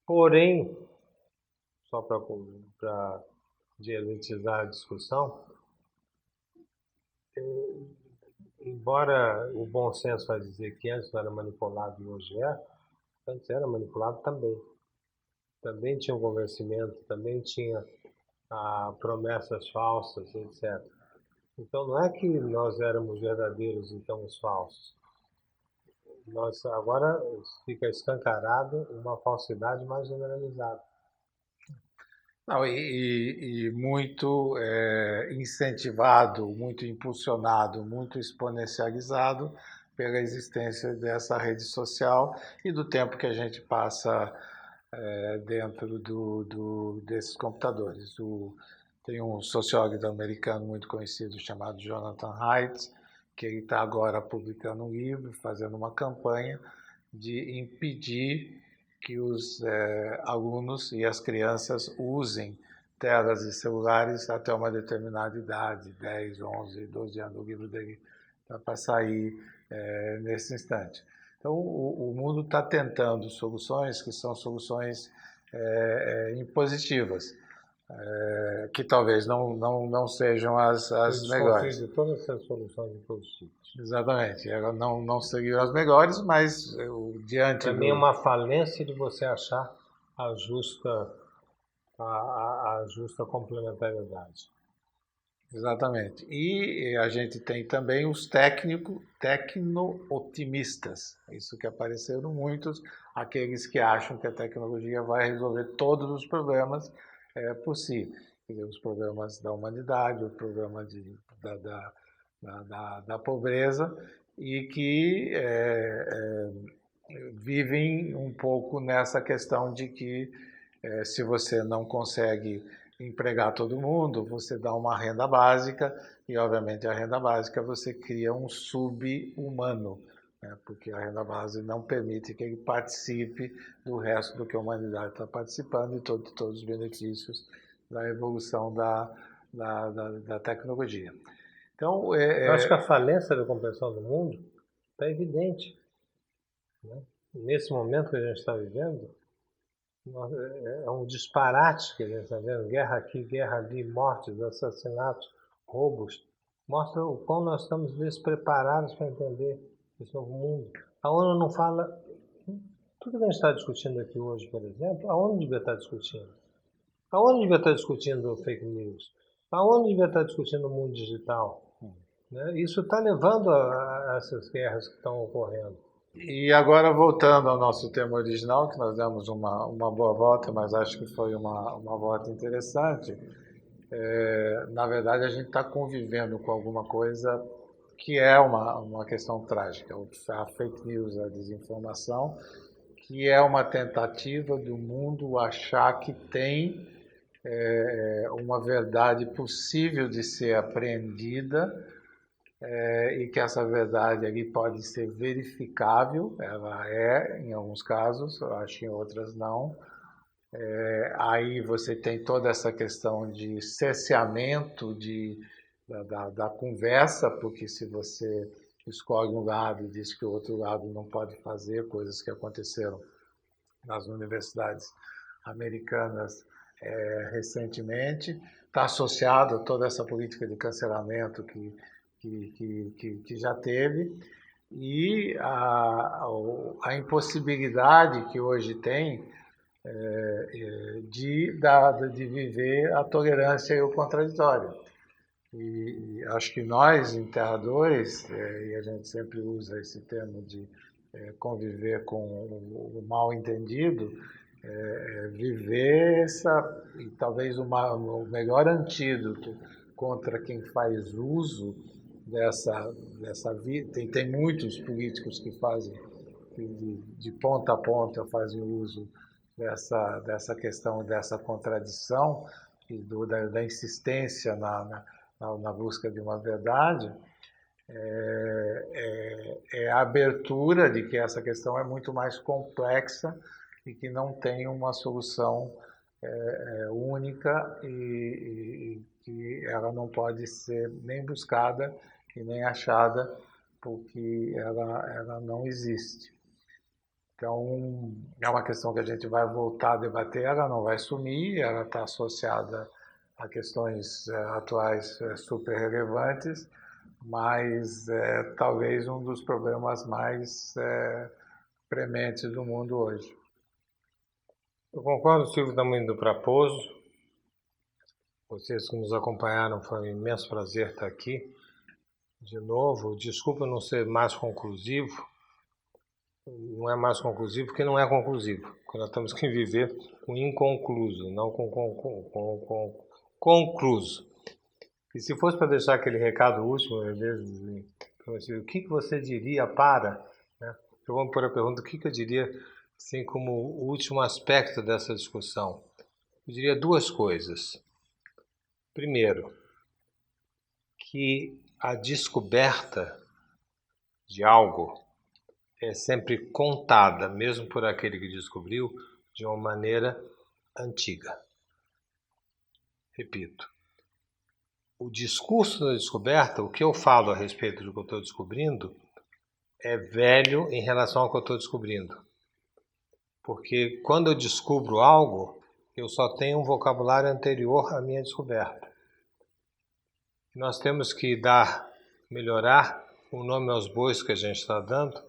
Porém, só para dialetizar a discussão, embora o bom senso vai dizer que antes não era manipulado e hoje é, antes era manipulado também. Também tinha um convencimento, também tinha promessas falsas, etc. Então não é que nós éramos verdadeiros e estamos falsos. Agora fica escancarado uma falsidade mais generalizada. Não, e muito incentivado, muito impulsionado, muito exponencializado pela existência dessa rede social e do tempo que a gente passa dentro desses computadores. Tem um sociólogo americano muito conhecido chamado Jonathan Haidt, que ele está agora publicando um livro, fazendo uma campanha de impedir que os alunos e as crianças usem telas e celulares até uma determinada idade, 10, 11, 12 anos. O livro dele está para sair nesse instante. Então, o mundo está tentando soluções que são soluções impositivas, que talvez não sejam as melhores. De todas essas soluções impositivas. Exatamente. Elas não seriam as melhores, mas diante Para mim é uma falência de você achar a justa complementariedade. Exatamente. E a gente tem também os tecno-otimistas. Isso que apareceram muitos, aqueles que acham que a tecnologia vai resolver todos os problemas por si. Os problemas da humanidade, o problema da pobreza, e que vivem um pouco nessa questão de que se você não consegue empregar todo mundo, você dá uma renda básica e, obviamente, a renda básica você cria um sub-humano, né? Porque a renda básica não permite que ele participe do resto do que a humanidade está participando e todos os benefícios da evolução da tecnologia. Então, eu acho que a falência da compreensão do mundo está evidente, né? Nesse momento que a gente está vivendo, é um disparate que a gente está vendo, guerra aqui, guerra ali, mortes, assassinatos, roubos, mostra o quão nós estamos despreparados para entender esse novo mundo. A ONU não fala, tudo que a gente está discutindo aqui hoje, por exemplo, a ONU devia estar discutindo. A ONU devia estar discutindo fake news, a ONU devia estar discutindo o mundo digital, né? Isso está levando a essas guerras que estão ocorrendo. E agora, voltando ao nosso tema original, que nós demos uma boa volta, mas acho que foi uma volta interessante. Na verdade, a gente está convivendo com alguma coisa que é uma questão trágica, a fake news, a desinformação, que é uma tentativa do mundo achar que tem uma verdade possível de ser apreendida, e que essa verdade ali pode ser verificável, ela em alguns casos, eu acho que em outras não. Aí você tem toda essa questão de cerceamento da conversa, porque se você escolhe um lado e diz que o outro lado não pode fazer, coisas que aconteceram nas universidades americanas recentemente, está associado a toda essa política de cancelamento que já teve, e a impossibilidade que hoje tem de viver a tolerância e o contraditório. E acho que nós, enterradores, e a gente sempre usa esse termo de conviver com o mal-entendido, viver e talvez o melhor antídoto contra quem faz uso dessa vida. Tem muitos políticos que fazem que de ponta a ponta fazem uso dessa questão, dessa contradição e da insistência na busca de uma verdade, é a abertura de que essa questão é muito mais complexa e que não tem uma solução única e que ela não pode ser nem buscada e nem achada porque ela não existe. Então, é uma questão que a gente vai voltar a debater, ela não vai sumir, ela está associada a questões atuais super relevantes, mas talvez um dos problemas mais prementes do mundo hoje. Eu concordo, Silvio, estamos indo para pouso. Vocês que nos acompanharam, foi um imenso prazer estar aqui. De novo, desculpa não ser mais conclusivo. Não é mais conclusivo porque não é conclusivo. Porque nós temos que viver com inconcluso, não com concluso. E se fosse para deixar aquele recado último, às vezes, o que você diria para... Né? Eu vou pôr a pergunta, o que eu diria assim, como o último aspecto dessa discussão? Eu diria duas coisas. Primeiro, que a descoberta de algo é sempre contada, mesmo por aquele que descobriu, de uma maneira antiga. Repito, o discurso da descoberta, o que eu falo a respeito do que eu estou descobrindo, é velho em relação ao que eu estou descobrindo. Porque quando eu descubro algo, eu só tenho um vocabulário anterior à minha descoberta. Nós temos que melhorar o nome aos bois que a gente está dando,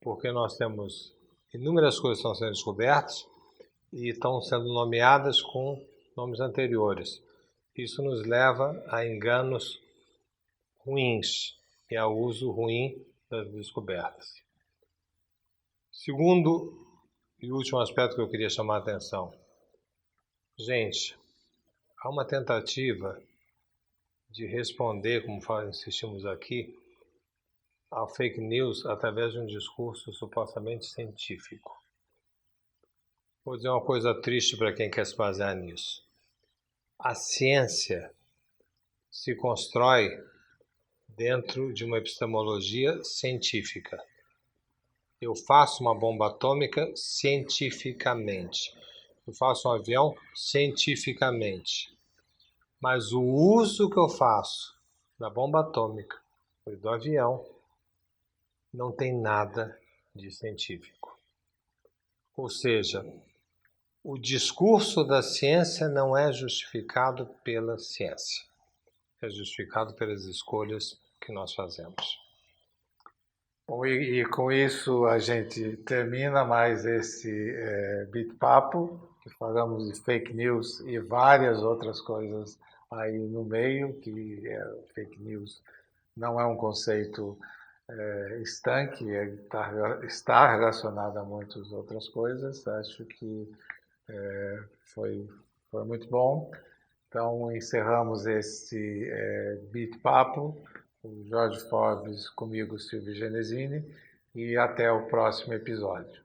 porque nós temos inúmeras coisas que estão sendo descobertas e estão sendo nomeadas com nomes anteriores. Isso nos leva a enganos ruins e ao uso ruim das descobertas. Segundo e último aspecto que eu queria chamar a atenção. Gente, há uma tentativa de responder, como insistimos aqui, ao fake news através de um discurso supostamente científico. Vou dizer uma coisa triste para quem quer se basear nisso. A ciência se constrói dentro de uma epistemologia científica. Eu faço uma bomba atômica cientificamente. Eu faço um avião cientificamente. Mas o uso que eu faço da bomba atômica e do avião não tem nada de científico. Ou seja, o discurso da ciência não é justificado pela ciência. É justificado pelas escolhas que nós fazemos. Bom, e com isso a gente termina mais esse Bitpapo, que falamos de fake news e várias outras coisas aí no meio, que fake news não é um conceito estanque, está relacionado a muitas outras coisas. Acho que foi muito bom. Então, encerramos esse Bitpapo. O Jorge Forbes, comigo, Silvio Genesini, e até o próximo episódio.